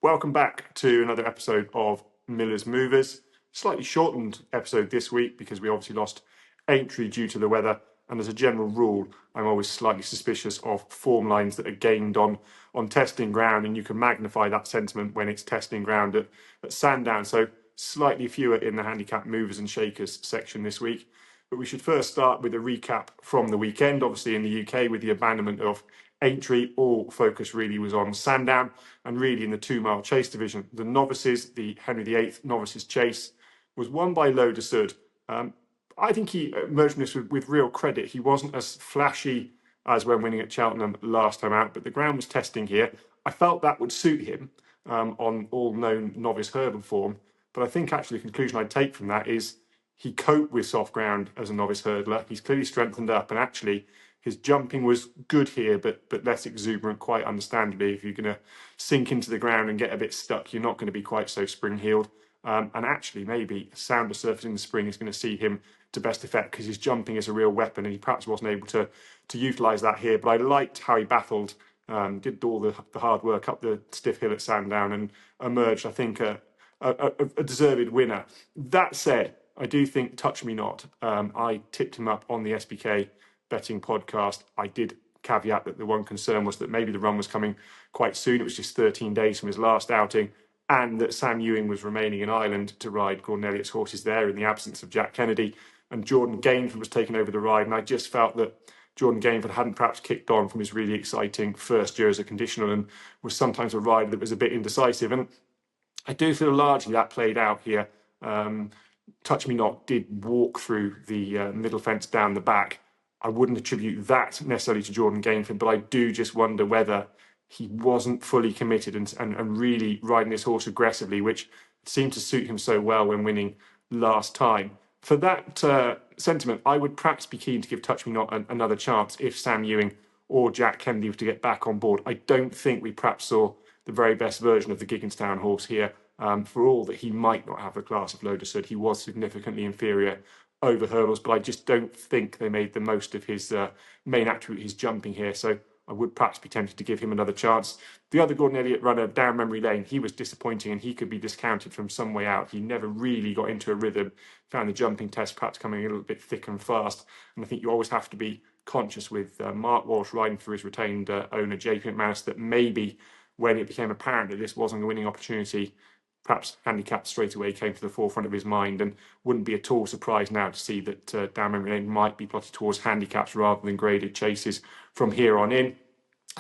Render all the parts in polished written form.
Welcome back to another episode of Miller's Movers. Slightly shortened episode this week because we obviously lost Aintree due to the weather. And as a general rule, I'm always slightly suspicious of form lines that are gained on testing ground, and you can magnify that sentiment when it's testing ground at Sandown. So slightly fewer in the Handicap Movers and Shakers section this week. But we should first start with a recap from the weekend. Obviously in the UK, with the abandonment of Aintree, all focus really was on Sandown, and really in the 2 mile chase division. The novices, the Henri VIII novices chase, was won by Lowry. I think he emerged from this with real credit. He wasn't as flashy as when winning at Cheltenham last time out, but the ground was testing here. I felt that would suit him on all known novice hurdle form. But I think actually the conclusion I'd take from that is he coped with soft ground as a novice hurdler. He's clearly strengthened up, and actually his jumping was good here, but less exuberant, quite understandably. If you're going to sink into the ground and get a bit stuck, you're not going to be quite so spring-heeled. And actually, maybe a sounder surface in the spring is going to see him to best effect because his jumping is a real weapon, and he perhaps wasn't able to utilise that here. But I liked how he battled, did all the hard work up the stiff hill at Sandown and emerged, I think, a deserved winner. That said, I do think Touch Me Not. I tipped him up on the SBK betting podcast. I did caveat that the one concern was that maybe the run was coming quite soon. It was just 13 days from his last outing, and that Sam Ewing was remaining in Ireland to ride Gordon Elliott's horses there in the absence of Jack Kennedy, and Jordan Gainford was taking over the ride. And I just felt that Jordan Gainford hadn't perhaps kicked on from his really exciting first year as a conditional, and was sometimes a rider that was a bit indecisive. And I do feel largely that played out here. Touch Me Not did walk through the middle fence down the back. I wouldn't attribute that necessarily to Jordan Gainford, but I do just wonder whether he wasn't fully committed and really riding his horse aggressively, which seemed to suit him so well when winning last time. For that sentiment, I would perhaps be keen to give Touch Me Not another chance if Sam Ewing or Jack Kennedy were to get back on board. I don't think we perhaps saw the very best version of the Gigginstown horse here. For all that he might not have the class of Lowry, he was significantly inferior over hurdles, but I just don't think they made the most of his main attribute, his jumping here. So I would perhaps be tempted to give him another chance. The other Gordon Elliott runner, down memory lane, he was disappointing, and he could be discounted from some way out. He never really got into a rhythm, found the jumping test perhaps coming a little bit thick and fast. And I think you always have to be conscious with Mark Walsh riding for his retained owner, JP McManus, that maybe when it became apparent that this wasn't a winning opportunity, perhaps handicap straight away came to the forefront of his mind, and wouldn't be at all surprised now to see that down memory lane might be plotted towards handicaps rather than graded chases from here on in.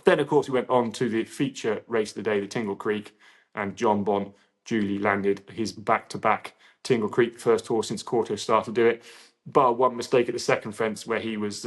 Then, of course, we went on to the feature race of the day, the Tingle Creek, and Jonbon duly landed his back-to-back Tingle Creek, first horse since Quarto started to do it, bar one mistake at the second fence where he was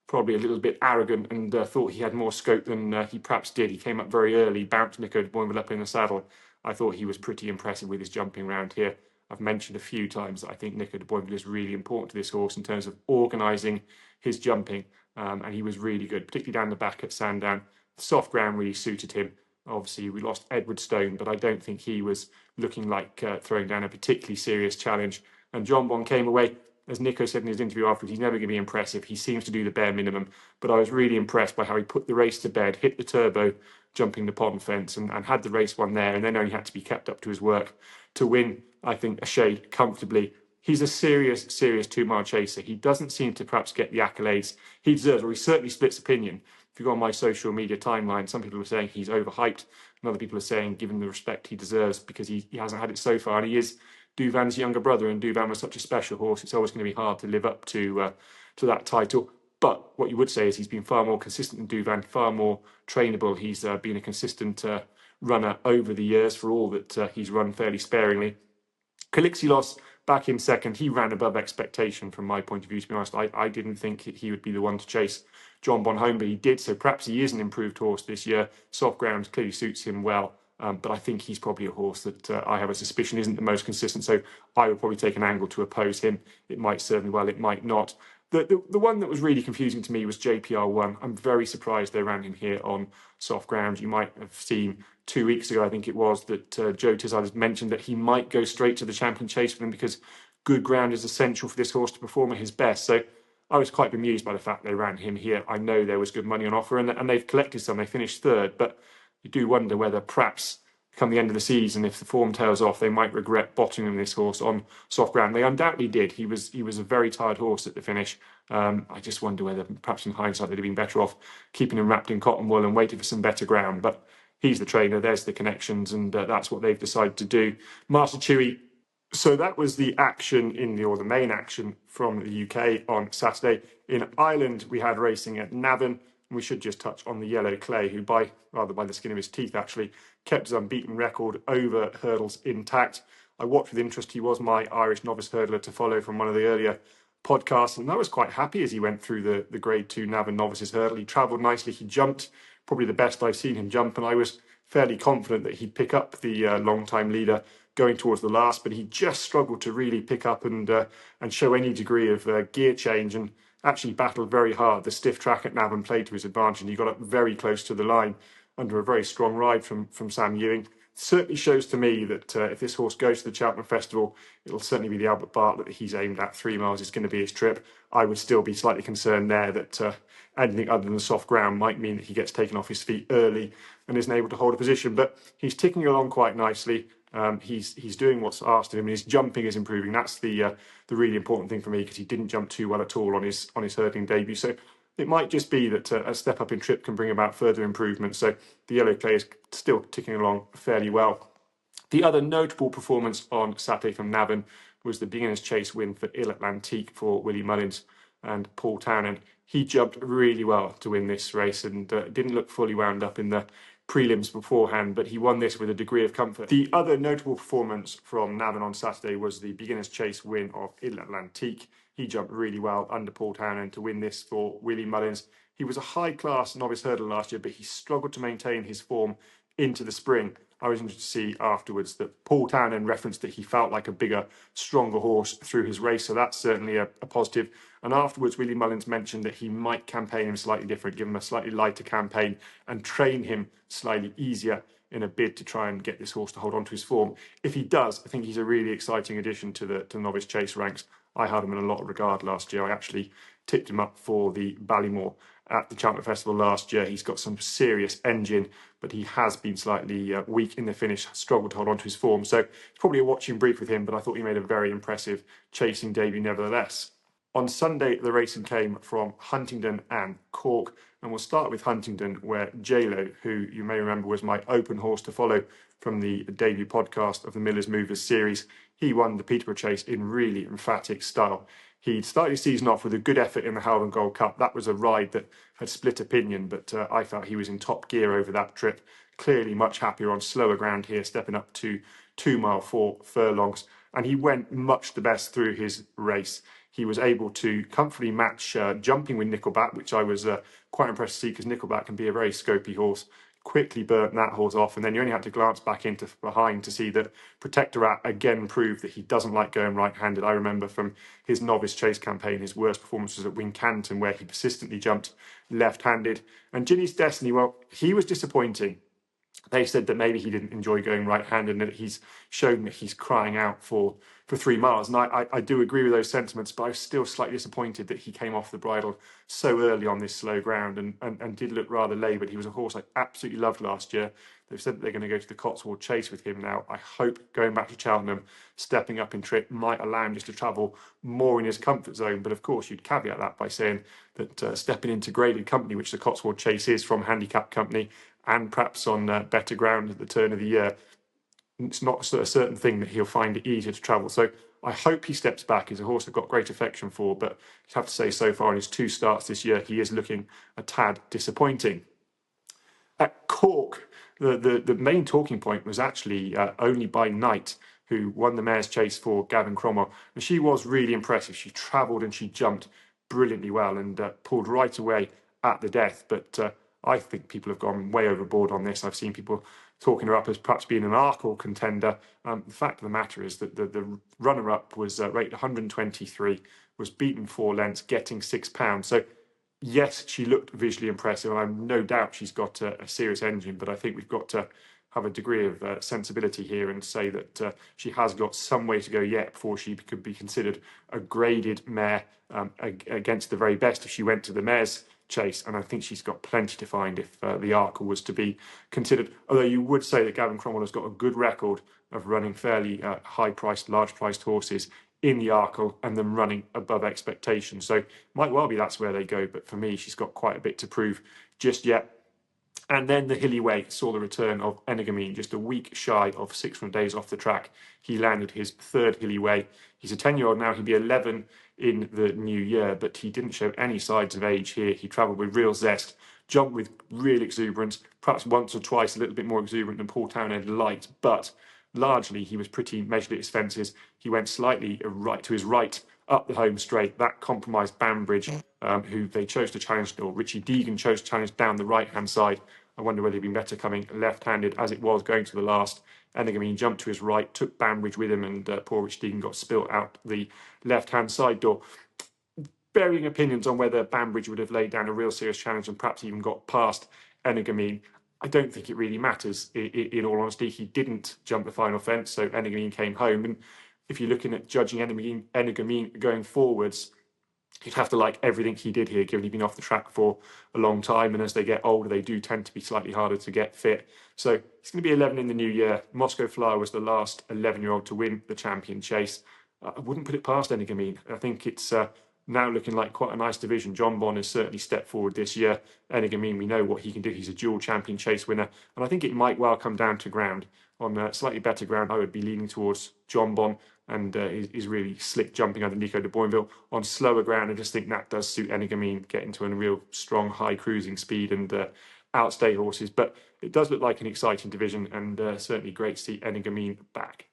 probably a little bit arrogant and thought he had more scope than he perhaps did. He came up very early, bounced Nico de Boinville up in the saddle. I thought he was pretty impressive with his jumping round here. I've mentioned a few times that I think Nico de Boinville is really important to this horse in terms of organising his jumping, and he was really good, particularly down the back at Sandown. The soft ground really suited him. Obviously, we lost Edward Stone, but I don't think he was looking like throwing down a particularly serious challenge. And Jonbon came away, as Nico said in his interview afterwards, he's never going to be impressive. He seems to do the bare minimum, but I was really impressed by how he put the race to bed, hit the turbo, jumping the pond fence, and had the race won there, and then only had to be kept up to his work to win, I think, a shade comfortably. He's a serious 2 mile chaser. He doesn't seem to perhaps get the accolades he deserves, or he certainly splits opinion. If you go on my social media timeline, some people are saying he's overhyped, and other people are saying give him the respect he deserves because he hasn't had it so far, and he is Douvan's younger brother, and Douvan was such a special horse. It's always going to be hard to live up to that title. But what you would say is he's been far more consistent than Douvan, far more trainable. He's been a consistent runner over the years for all that he's run fairly sparingly. Calixilos back in second. He ran above expectation from my point of view, to be honest. I didn't think he would be the one to chase Jonbon home, but he did. So perhaps he is an improved horse this year. Soft ground clearly suits him well. But I think he's probably a horse that I have a suspicion isn't the most consistent. So I would probably take an angle to oppose him. It might serve me well, it might not. The one that was really confusing to me was JPR1. I'm very surprised they ran him here on soft ground. You might have seen 2 weeks ago, I think it was, that Joe Tizard has mentioned that he might go straight to the champion chase for them because good ground is essential for this horse to perform at his best. So I was quite bemused by the fact they ran him here. I know there was good money on offer, and they've collected some. They finished third, but you do wonder whether perhaps come the end of the season, if the form tails off, they might regret bottoming this horse on soft ground. They undoubtedly did. He was a very tired horse at the finish. I just wonder whether perhaps in hindsight they'd have been better off keeping him wrapped in cotton wool and waiting for some better ground. But he's the trainer, there's the connections, and that's what they've decided to do. Master Chewy. So that was the action the main action from the UK on Saturday. In Ireland, we had racing at Navan. We should just touch on the yellow clay, who by the skin of his teeth actually kept his unbeaten record over hurdles intact. I watched with interest. He was my Irish novice hurdler to follow from one of the earlier podcasts, and I was quite happy as he went through the Grade 2 Navan novices hurdle. He travelled nicely. He jumped probably the best I've seen him jump, and I was fairly confident that he'd pick up the long-time leader going towards the last, but he just struggled to really pick up and show any degree of gear change, and actually battled very hard. The stiff track at Navan played to his advantage, and he got up very close to the line under a very strong ride from Sam Ewing. Certainly shows to me that if this horse goes to the Cheltenham Festival, it'll certainly be the Albert Bartlett that he's aimed at. 3 miles is going to be his trip. I would still be slightly concerned there that anything other than the soft ground might mean that he gets taken off his feet early and isn't able to hold a position. But he's ticking along quite nicely. He's doing what's asked of him, and his jumping is improving. That's the really important thing for me, because he didn't jump too well at all on his hurdling debut. So it might just be that a step up in trip can bring about further improvement. So the yellow clay is still ticking along fairly well. The other notable performance on Saturday from Navan was the beginner's chase win for Il Atlantique for Willie Mullins and Paul Townend. He jumped really well to win this race, and didn't look fully wound up in the prelims beforehand, but he won this with a degree of comfort. The other notable performance from Navan on Saturday was the beginner's chase win of Il Atlantique. He jumped really well under Paul Townend to win this for Willie Mullins. He was a high-class novice hurdler last year, but he struggled to maintain his form into the spring. I was interested to see afterwards that Paul Townend referenced that he felt like a bigger, stronger horse through his race, so that's certainly a positive. And afterwards, Willie Mullins mentioned that he might campaign him slightly different, give him a slightly lighter campaign and train him slightly easier in a bid to try and get this horse to hold on to his form. If he does, I think he's a really exciting addition to the novice chase ranks. I had him in a lot of regard last year. I actually tipped him up for the Ballymore at the Cheltenham Festival last year. He's got some serious engine, but he has been slightly weak in the finish, struggled to hold on to his form. So it's probably a watching brief with him, but I thought he made a very impressive chasing debut nevertheless. On Sunday, the racing came from Huntingdon and Cork, and we'll start with Huntingdon, where J-Lo, who you may remember was my open horse to follow from the debut podcast of the Miller's Movers series, he won the Peterborough Chase in really emphatic style. He'd started his season off with a good effort in the Howland Gold Cup. That was a ride that had split opinion, but I felt he was in top gear over that trip. Clearly much happier on slower ground here, stepping up to 2 mile 4 furlongs. And he went much the best through his race. He was able to comfortably match jumping with Nickelback, which I was quite impressed to see, because Nickelback can be a very scopy horse. Quickly burnt that horse off, and then you only had to glance back into behind to see that Protectorat again proved that he doesn't like going right-handed. I remember from his novice chase campaign, his worst performance was at Wincanton, where he persistently jumped left-handed. And Ginny's Destiny, well, he was disappointing. They said that maybe he didn't enjoy going right-handed, and that he's shown that he's crying out for 3 miles. And I do agree with those sentiments, but I was still slightly disappointed that he came off the bridle so early on this slow ground and did look rather laboured. He was a horse I absolutely loved last year. They've said that they're going to go to the Cotswold Chase with him now. I hope going back to Cheltenham, stepping up in trip might allow him just to travel more in his comfort zone. But of course, you'd caveat that by saying that stepping into graded company, which the Cotswold Chase is from Handicap Company, and perhaps on better ground at the turn of the year, it's not a certain thing that he'll find it easier to travel. So I hope he steps back. He's a horse I've got great affection for, but I have to say so far in his 2 starts this year, he is looking a tad disappointing. At Cork, the main talking point was actually Only by Night, who won the mare's chase for Gavin Cromwell. And she was really impressive. She travelled and she jumped brilliantly well and pulled right away at the death. But I think people have gone way overboard on this. I've seen people talking her up as perhaps being an Arkle contender. The fact of the matter is that the runner-up was rated 123, was beaten 4 lengths, getting £6. So yes, she looked visually impressive, and I've no doubt she's got a serious engine, but I think we've got to have a degree of sensibility here and say that she has got some way to go yet before she could be considered a graded mare against the very best if she went to the Mares chase, and I think she's got plenty to find if the Arkle was to be considered. Although you would say that Gavin Cromwell has got a good record of running fairly high-priced, large-priced horses in the Arkle and then running above expectations. So might well be that's where they go, but for me, she's got quite a bit to prove just yet. And then the Hilly Way saw the return of Energumene. Just a week shy of 600 days off the track, he landed his third Hilly Way. He's a 10-year-old now. He'll be 11 in the new year, but he didn't show any signs of age here. He travelled with real zest, jumped with real exuberance, perhaps once or twice a little bit more exuberant than Paul Townend liked, but largely he was pretty measured at his fences. He went slightly right to his right up the home straight. That compromised Banbridge, who they chose to challenge, or Richie Deegan chose to challenge down the right-hand side. I wonder whether he'd been better coming left-handed as it was going to the last. Energumene jumped to his right, took Banbridge with him, and poor Richie Deegan got spilt out the left-hand side door. Varying opinions on whether Banbridge would have laid down a real serious challenge and perhaps even got past Energumene. I don't think it really matters, in all honesty. He didn't jump the final fence, so Energumene came home. And if you're looking at judging Energumene going forwards, you'd have to like everything he did here, given he'd been off the track for a long time. And as they get older, they do tend to be slightly harder to get fit. So he's going to be 11 in the new year. Moscow Flyer was the last 11-year-old to win the champion chase. I wouldn't put it past Energumene. I think it's now looking like quite a nice division. Jonbon has certainly stepped forward this year. Energumene, we know what he can do. He's a dual champion chase winner. And I think it might well come down to ground. On slightly better ground, I would be leaning towards Jonbon, and is really slick jumping under Nico de Boinville. On slower ground, I just think that does suit Energumene, get into a real strong high cruising speed and outstay horses. But it does look like an exciting division, and certainly great to see Energumene back.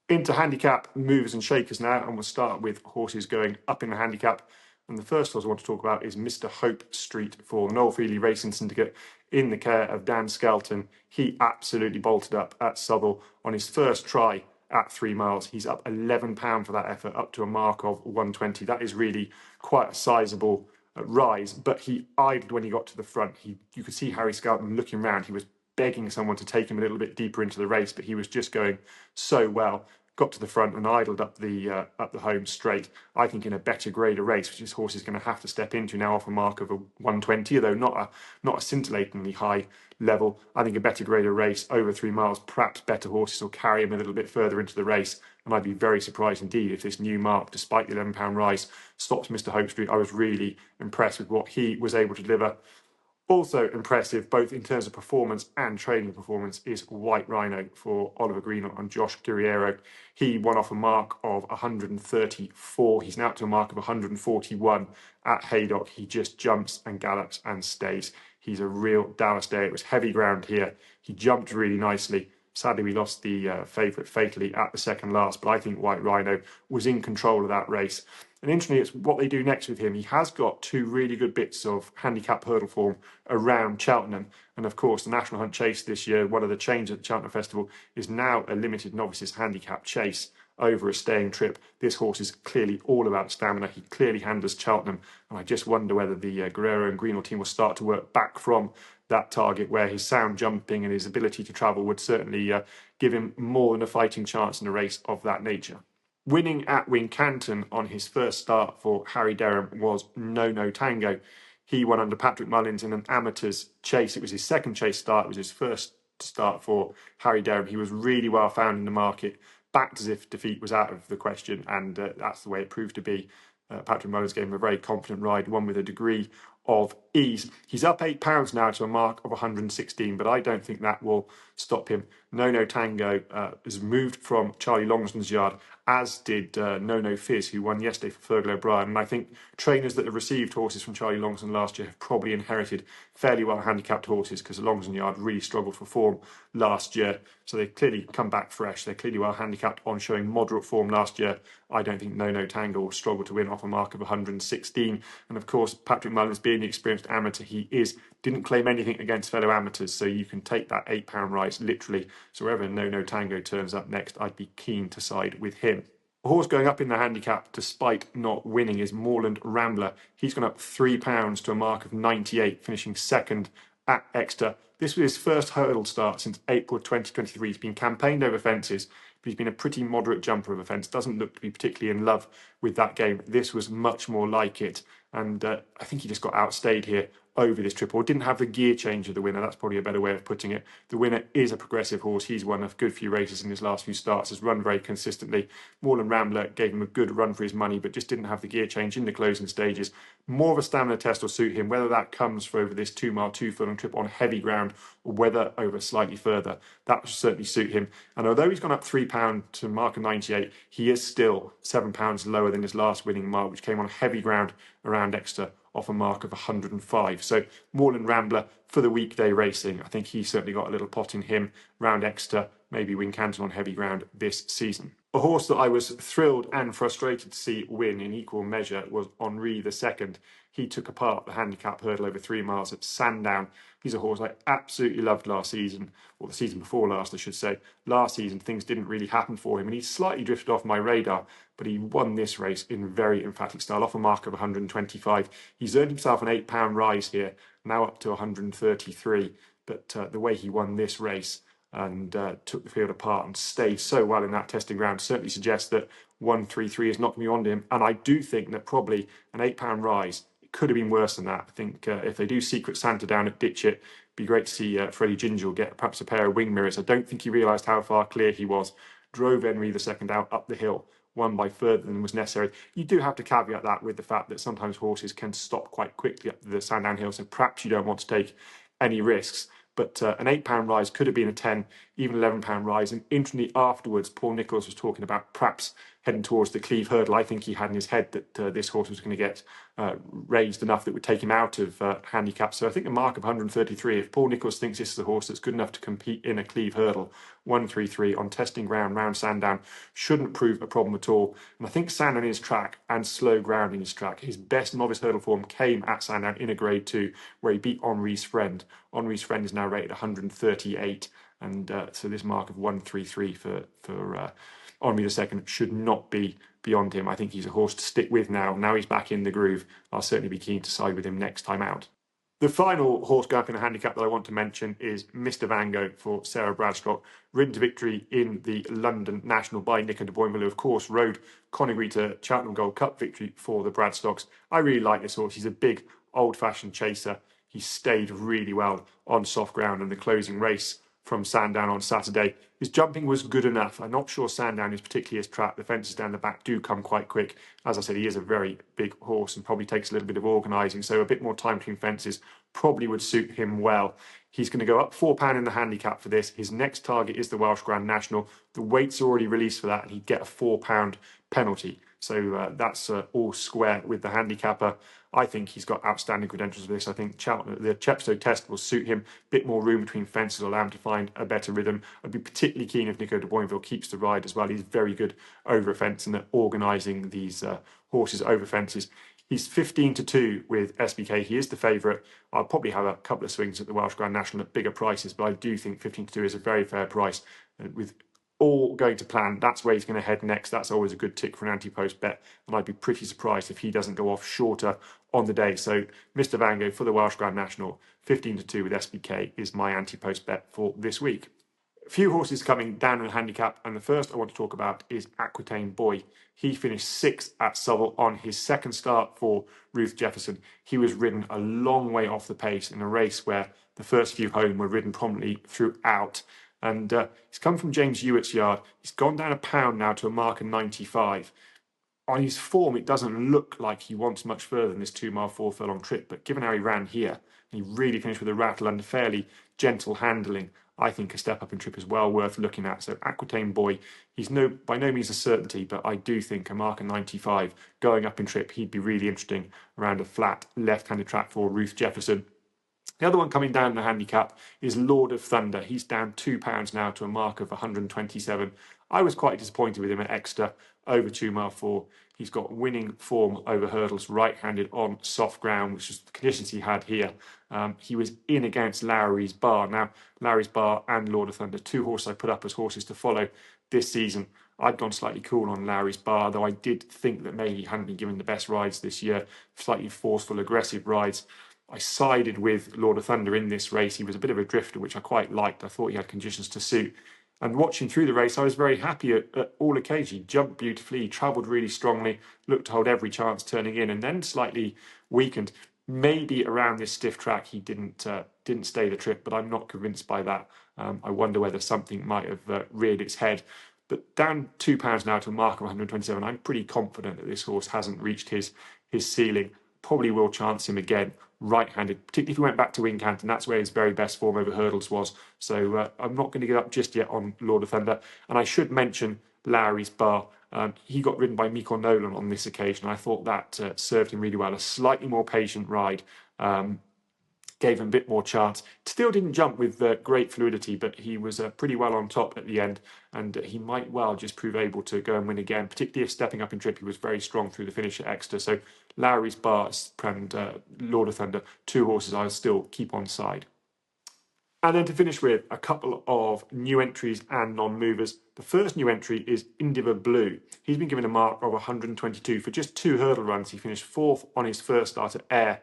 Into handicap movers and shakers now, and we'll start with horses going up in the handicap. And the first horse I want to talk about is Mr. Hope Street for Noel Feely Racing Syndicate in the care of Dan Skelton. He absolutely bolted up at Southwell on his first try at 3 miles. He's up £11 for that effort, up to a mark of 120. That is really quite a sizable rise, but he idled when he got to the front. You could see Harry Skelton looking around. He was begging someone to take him a little bit deeper into the race, but he was just going so well. Got to the front and idled up the home straight. I think in a better grade of race, which this horse is going to have to step into now off a mark of a 120, although not a scintillatingly high level. I think a better grade of race over 3 miles, perhaps better horses will carry him a little bit further into the race. And I'd be very surprised indeed if this new mark, despite the £11 rise, stops Mr. Hope Street. I was really impressed with what he was able to deliver. Also impressive, both in terms of performance and training performance, is White Rhino for Oliver Green and Josh Guerriero. He won off a mark of 134. He's now up to a mark of 141 at Haydock. He just jumps and gallops and stays. He's a real Dallas day. It was heavy ground here. He jumped really nicely. Sadly, we lost the favourite fatally at the second last, but I think White Rhino was in control of that race. And interestingly, it's what they do next with him. He has got 2 really good bits of handicap hurdle form around Cheltenham. And of course, the National Hunt Chase this year, one of the changes at the Cheltenham Festival, is now a limited novices handicap chase over a staying trip. This horse is clearly all about stamina. He clearly handles Cheltenham. And I just wonder whether the Guerrero and Greenall team will start to work back from that target, where his sound jumping and his ability to travel would certainly give him more than a fighting chance in a race of that nature. Winning at Wincanton on his first start for Harry Derham was No Tango. He won under Patrick Mullins in an amateur's chase. It was his second chase start. It was his first start for Harry Derham. He was really well found in the market, backed as if defeat was out of the question, and that's the way it proved to be. Patrick Mullins gave him a very confident ride, one with a degree of ease. He's up £8 now to a mark of 116, but I don't think that will stop him. No Tango has moved from Charlie Longston's yard, as did No Fizz, who won yesterday for Fergal O'Brien. And I think trainers that have received horses from Charlie Longston last year have probably inherited fairly well handicapped horses, because the Longston yard really struggled for form last year. So they've clearly come back fresh. They're clearly well handicapped on showing moderate form last year. I don't think No Tango will struggle to win off a mark of 116. And of course, Patrick Mullins, being the experienced amateur he is, didn't claim anything against fellow amateurs. So you can take that £8 rise literally. So wherever No Tango turns up next, I'd be keen to side with him. A horse going up in the handicap despite not winning is Mooreland Rambler. He's gone up £3 to a mark of 98, finishing second at Exeter. This was his first hurdle start since April 2023. He's been campaigned over fences, but he's been a pretty moderate jumper of a fence. Doesn't look to be particularly in love with that game. This was much more like it, and I think he just got outstayed here over this trip, or didn't have the gear change of the winner. That's probably a better way of putting it. The winner is a progressive horse. He's won a good few races in his last few starts, has run very consistently. Mooreland Rambler gave him a good run for his money, but just didn't have the gear change in the closing stages. More of a stamina test will suit him, whether that comes for over this 2 mile, 2 furlong trip on heavy ground, or whether over slightly further. That will certainly suit him. And although he's gone up £3 to mark of 98, he is still £7 lower than his last winning mark, which came on heavy ground around Exeter off a mark of 105. So Mooreland Rambler for the weekday racing, I think he's certainly got a little pot in him round Exeter, maybe Wincanton on heavy ground this season. A horse that I was thrilled and frustrated to see win in equal measure was Henri The Second. He took apart the handicap hurdle over 3 miles at Sandown. He's a horse I absolutely loved last season, or the season before last, I should say. Last season, things didn't really happen for him, and he slightly drifted off my radar, but he won this race in very emphatic style, off a mark of 125. He's earned himself an £8 rise here, now up to 133, but the way he won this race and took the field apart and stayed so well in that testing ground certainly suggests that 133 is not beyond him. And I do think that probably an £8 rise, it could have been worse than that. I think if they do secret Santa down at Ditchit, it'd be great to see Freddie Ginger get perhaps a pair of wing mirrors. I don't think he realised how far clear he was. Drove Henri The Second out up the hill, won by further than was necessary. You do have to caveat that with the fact that sometimes horses can stop quite quickly up the Sandown hill, so perhaps you don't want to take any risks. But an £8 rise could have been a 10, even £11 rise. And instantly afterwards, Paul Nicholls was talking about perhaps heading towards the Cleve hurdle. I think he had in his head that this horse was going to get raised enough that would take him out of handicap. So I think a mark of 133, if Paul Nicholls thinks this is a horse that's good enough to compete in a Cleve hurdle, 133 on testing ground round Sandown shouldn't prove a problem at all. And I think Sandown in his track and slow ground in his track, his best novice hurdle form came at Sandown in a grade 2 where he beat Henri's Friend. Henri's Friend is now rated 138, and so this mark of 133 for Henri The Second should not be beyond him. I think he's a horse to stick with now. Now he's back in the groove. I'll certainly be keen to side with him next time out. The final horse going up in a handicap that I want to mention is Mr. Vango for Sarah Bradstock, ridden to victory in the London National by Nico de Boinville, who of course rode Conagry to Cheltenham Gold Cup victory for the Bradstocks. I really like this horse. He's a big, old-fashioned chaser. He stayed really well on soft ground in the closing race from Sandown on Saturday. His jumping was good enough. I'm not sure Sandown is particularly his track. The fences down the back do come quite quick. As I said, he is a very big horse and probably takes a little bit of organising, so a bit more time between fences probably would suit him well. He's going to go up £4 in the handicap for this. His next target is the Welsh Grand National. The weights are already released for that, and he'd get a £4 penalty. So that's all square with the handicapper. I think he's got outstanding credentials for this. I think the Chepstow test will suit him. A bit more room between fences will allow him to find a better rhythm. I'd be particularly keen if Nico de Boinville keeps the ride as well. He's very good over a fence and at organising these horses over fences. He's 15-2 with SBK. He is the favourite. I'll probably have a couple of swings at the Welsh Grand National at bigger prices, but I do think 15-2 is a very fair price. With all going to plan, that's where he's going to head next. That's always a good tick for an anti-post bet, and I'd be pretty surprised if he doesn't go off shorter on the day. So Mr. Vango for the Welsh Grand National, 15-2 with SBK is my anti-post bet for this week. A few horses coming down in the handicap, and the first I want to talk about is Aquitaine Boy. He finished 6th at Southwell on his second start for Ruth Jefferson. He was ridden a long way off the pace in a race where the first few home were ridden prominently throughout. And he's come from James Hewitt's yard. He's gone down £1 now to a mark of 95. On his form, it doesn't look like he wants much further than this 2 mile, 4 furlong trip. But given how he ran here, he really finished with a rattle and fairly gentle handling. I think a step up in trip is well worth looking at. So Aquitaine Boy, he's by no means a certainty, but I do think a mark of 95 going up in trip, he'd be really interesting around a flat left-handed track for Ruth Jefferson. The other one coming down in the handicap is Lord of Thunder. He's down £2 now to a mark of 127. I was quite disappointed with him at Exeter over 2 mile 4. He's got winning form over hurdles, right-handed on soft ground, which is the conditions he had here. He was in against Lowry's Bar. Now, Lowry's Bar and Lord of Thunder, 2 horses I put up as horses to follow this season. I'd gone slightly cool on Lowry's Bar, though I did think that maybe he hadn't been given the best rides this year, slightly forceful, aggressive rides. I sided with Lord of Thunder in this race. He was a bit of a drifter, which I quite liked. I thought he had conditions to suit. And watching through the race, I was very happy at all occasions. He jumped beautifully, he travelled really strongly, looked to hold every chance turning in, and then slightly weakened. Maybe around this stiff track he didn't stay the trip, but I'm not convinced by that. I wonder whether something might have reared its head. But down £2 now to a mark of 127, I'm pretty confident that this horse hasn't reached his ceiling. Probably will chance him again, right-handed, particularly if he went back to Wincanton. That's where his very best form over hurdles was. So I'm not going to give up just yet on Lord of Thunder. And I should mention Lowry's Bar. He got ridden by Michael Nolan on this occasion. I thought that served him really well. A slightly more patient ride. Gave him a bit more chance. Still didn't jump with great fluidity, but he was pretty well on top at the end, and he might well just prove able to go and win again, particularly if stepping up in trip. He was very strong through the finish at Exeter. So Lowry's Bar and Lord of Thunder, two horses I'll still keep on side. And then to finish with a couple of new entries and non-movers. The first new entry is Indeevar Blue. He's been given a mark of 122 for just 2 hurdle runs. He finished 4th on his first start at Ayr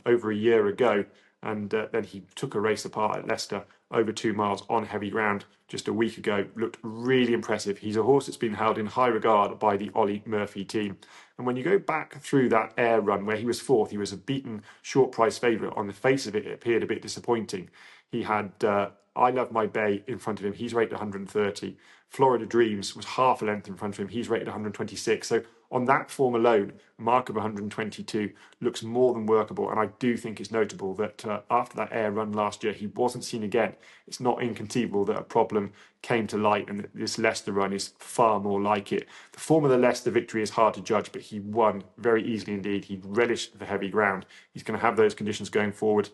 over a year ago, and then he took a race apart at Leicester over 2 miles on heavy ground just a week ago. Looked really impressive. He's a horse that's been held in high regard by the Ollie Murphy team. And when you go back through that Ayr run where he was 4th, he was a beaten short price favourite. On the face of it, it appeared a bit disappointing. He had I Love My Bay in front of him. He's rated 130. Florida Dreams was half a length in front of him. He's rated 126. So on that form alone, a mark of 122 looks more than workable. And I do think it's notable that after that Ayr run last year, he wasn't seen again. It's not inconceivable that a problem came to light and that this Leicester run is far more like it. The form of the Leicester victory is hard to judge, but he won very easily indeed. He relished the heavy ground. He's going to have those conditions going forward.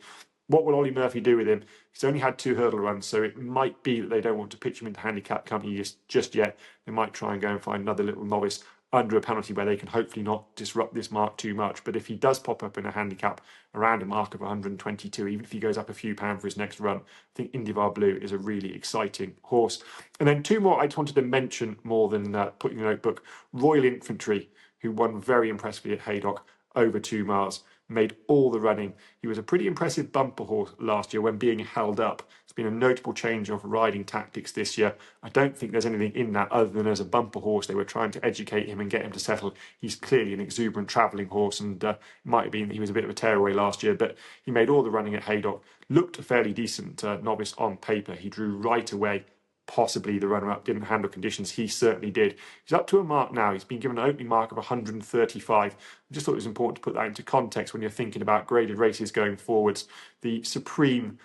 What will Ollie Murphy do with him? He's only had 2 hurdle runs, so it might be that they don't want to pitch him into handicap company just yet. They might try and go and find another little novice under a penalty where they can hopefully not disrupt this mark too much. But if he does pop up in a handicap around a mark of 122, even if he goes up a few pounds for his next run, I think Indeevar Blue is a really exciting horse. And then 2 more I just wanted to mention more than putting in the notebook. Royal Infantry, who won very impressively at Haydock over 2 miles. Made all the running. He was a pretty impressive bumper horse last year when being held up. It's been a notable change of riding tactics this year. I don't think there's anything in that other than as a bumper horse they were trying to educate him and get him to settle. He's clearly an exuberant travelling horse, and it might have been that he was a bit of a tearaway last year, but he made all the running at Haydock. Looked a fairly decent novice on paper. He drew right away. Possibly the runner-up didn't handle conditions. He certainly did. He's up to a mark now. He's been given an opening mark of 135. I just thought it was important to put that into context when you're thinking about graded races going forwards. The Supreme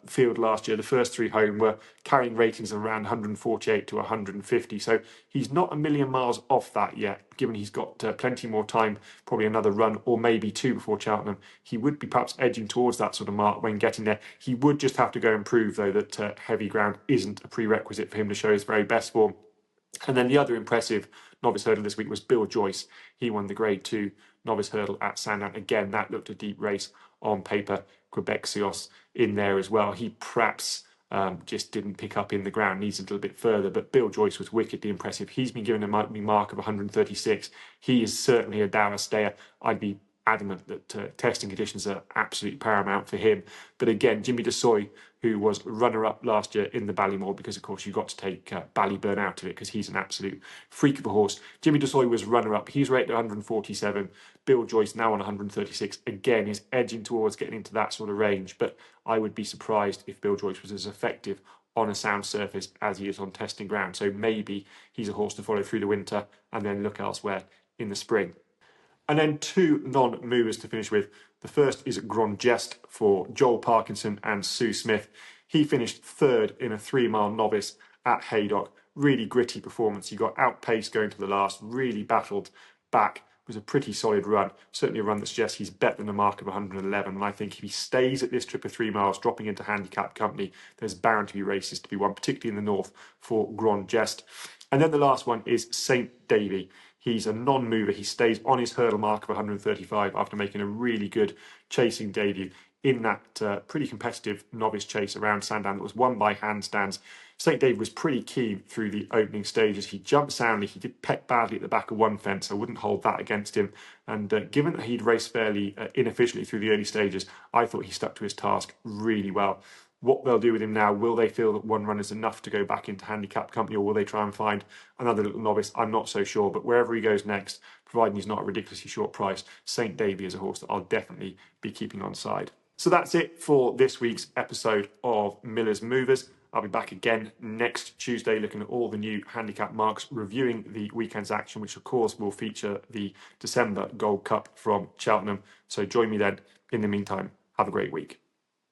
field last year, the first 3 home, were carrying ratings of around 148 to 150. So he's not a million miles off that yet, given he's got plenty more time, probably another run or maybe 2 before Cheltenham. He would be perhaps edging towards that sort of mark when getting there. He would just have to go and prove, though, that heavy ground isn't a prerequisite for him to show his very best form. And then the other impressive novice hurdle this week was Bill Joyce. He won the Grade 2 novice hurdle at Sandown. Again, that looked a deep race on paper. Quebec Sios in there as well. He perhaps just didn't pick up in the ground, needs a little bit further, but Bill Joyce was wickedly impressive. He's been given a mark of 136. He is certainly a dour stayer. I'd be adamant that testing conditions are absolutely paramount for him. But again, Jimmy DeSoy, who was runner-up last year in the Ballymore, because of course you've got to take Ballyburn out of it because he's an absolute freak of a horse. Jimmy DeSoy was runner-up. He's rated 147. Bill Joyce now on 136. Again, is edging towards getting into that sort of range. But I would be surprised if Bill Joyce was as effective on a sound surface as he is on testing ground. So maybe he's a horse to follow through the winter and then look elsewhere in the spring. And then 2 non-movers to finish with. The first is Grand Jeste for Joel Parkinson and Sue Smith. He finished 3rd in a 3-mile novice at Haydock. Really gritty performance. He got outpaced going to the last, really battled back. It was a pretty solid run. Certainly a run that suggests he's better than a mark of 111. And I think if he stays at this trip of 3 miles, dropping into handicap company, there's bound to be races to be won, particularly in the north for Grand Jeste. And then the last one is St. Davy. He's a non-mover. He stays on his hurdle mark of 135 after making a really good chasing debut in that pretty competitive novice chase around Sandown that was won by handstands. St. David was pretty keen through the opening stages. He jumped soundly. He did peck badly at the back of one fence. I wouldn't hold that against him. And given that he'd raced fairly inefficiently through the early stages, I thought he stuck to his task really well. What they'll do with him now, will they feel that one run is enough to go back into handicap company, or will they try and find another little novice? I'm not so sure, but wherever he goes next, providing he's not a ridiculously short price, St. Davy is a horse that I'll definitely be keeping on side. So that's it for this week's episode of Miller's Movers. I'll be back again next Tuesday looking at all the new handicap marks, reviewing the weekend's action, which of course will feature the December Gold Cup from Cheltenham. So join me then. In the meantime, have a great week.